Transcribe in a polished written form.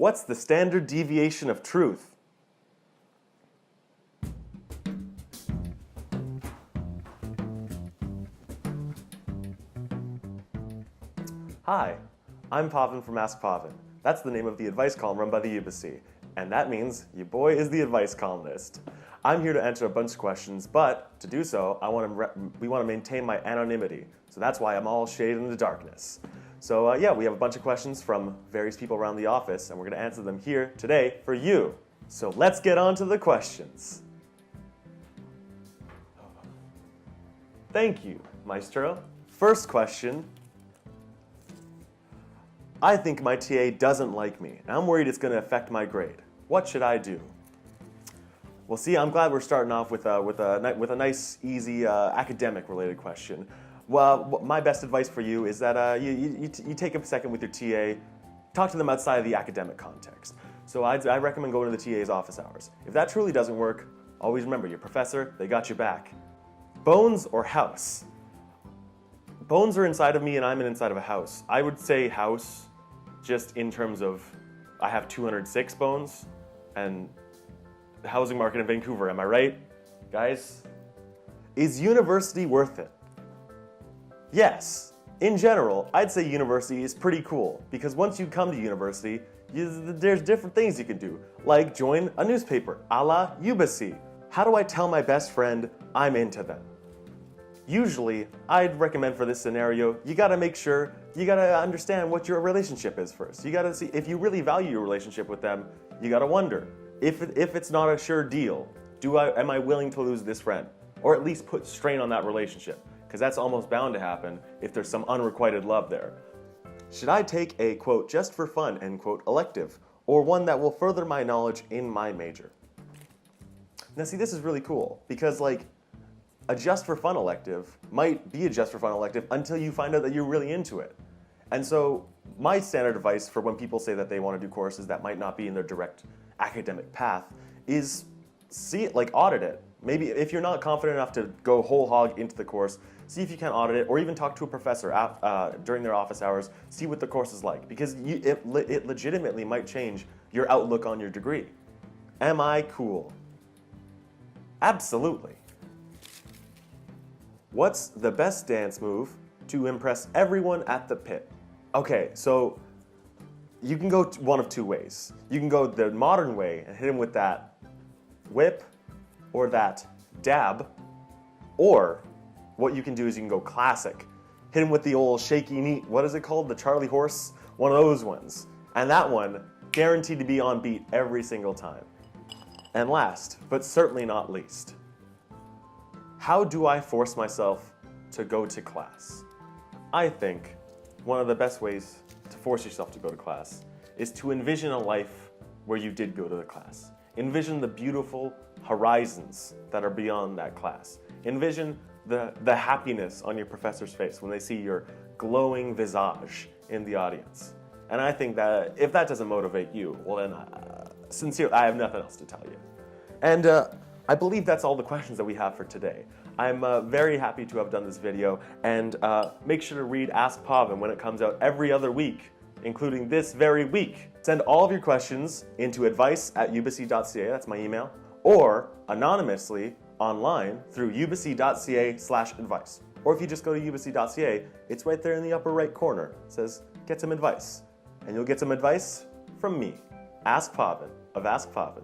What's the standard deviation of truth? Hi, I'm Pawan from Ask Pawan. That's the name of the advice column run by the Ubyssey. And that means your boy is the advice columnist. I'm here to answer a bunch of questions, but to do so, we want to maintain my anonymity. So that's why I'm all shaded in the darkness. So yeah, we have a bunch of questions from various people around the office, and we're going to answer them here today for you. So let's get on to the questions. Thank you, Maestro. First question. I think my TA doesn't like me, and I'm worried it's going to affect my grade. What should I do? Well, see, I'm glad we're starting off with a nice, easy, academic-related question. Well, my best advice for you is that you take a second with your TA, talk to them outside of the academic context. So I recommend going to the TA's office hours. If that truly doesn't work, always remember, your professor, they got your back. Bones or house? Bones are inside of me and I'm inside of a house. I would say house, just in terms of I have 206 bones, and the housing market in Vancouver, am I right, guys? Is university worth it? Yes. In general, I'd say university is pretty cool, because once you come to university, there's different things you can do, like join a newspaper, a la Ubyssey. How do I tell my best friend I'm into them? Usually, I'd recommend for this scenario, you gotta make sure, you gotta understand what your relationship is first. You gotta see, if you really value your relationship with them, you gotta wonder, if it's not a sure deal, am I willing to lose this friend? Or at least put strain on that relationship, because that's almost bound to happen if there's some unrequited love there. Should I take a, quote, just for fun, end quote, elective, or one that will further my knowledge in my major? Now see, this is really cool, because like, a just for fun elective might be a just for fun elective until you find out that you're really into it. And so my standard advice for when people say that they want to do courses that might not be in their direct academic path is see it, like audit it. Maybe if you're not confident enough to go whole hog into the course, see if you can audit it, or even talk to a professor during their office hours, see what the course is like, because it legitimately might change your outlook on your degree. Am I cool? Absolutely. What's the best dance move to impress everyone at the pit? Okay, so you can go one of two ways. You can go the modern way and hit him with that whip or that dab, or what you can do is you can go classic. Hit him with the old shaky knee, what is it called? The Charlie horse? One of those ones. And that one, guaranteed to be on beat every single time. And last, but certainly not least, how do I force myself to go to class? I think one of the best ways to force yourself to go to class is to envision a life where you did go to the class. Envision the beautiful horizons that are beyond that class. Envision the happiness on your professor's face when they see your glowing visage in the audience. And I think that if that doesn't motivate you, well then, sincerely, I have nothing else to tell you. And I believe that's all the questions that we have for today. I'm very happy to have done this video, and make sure to read Ask Pawan when it comes out every other week, including this very week. Send all of your questions into advice@ubyssey.ca, that's my email, or anonymously online through ubyssey.ca/advice. Or if you just go to ubyssey.ca, it's right there in the upper right corner. It says, get some advice. And you'll get some advice from me, Ask Pawan of Ask Pawan.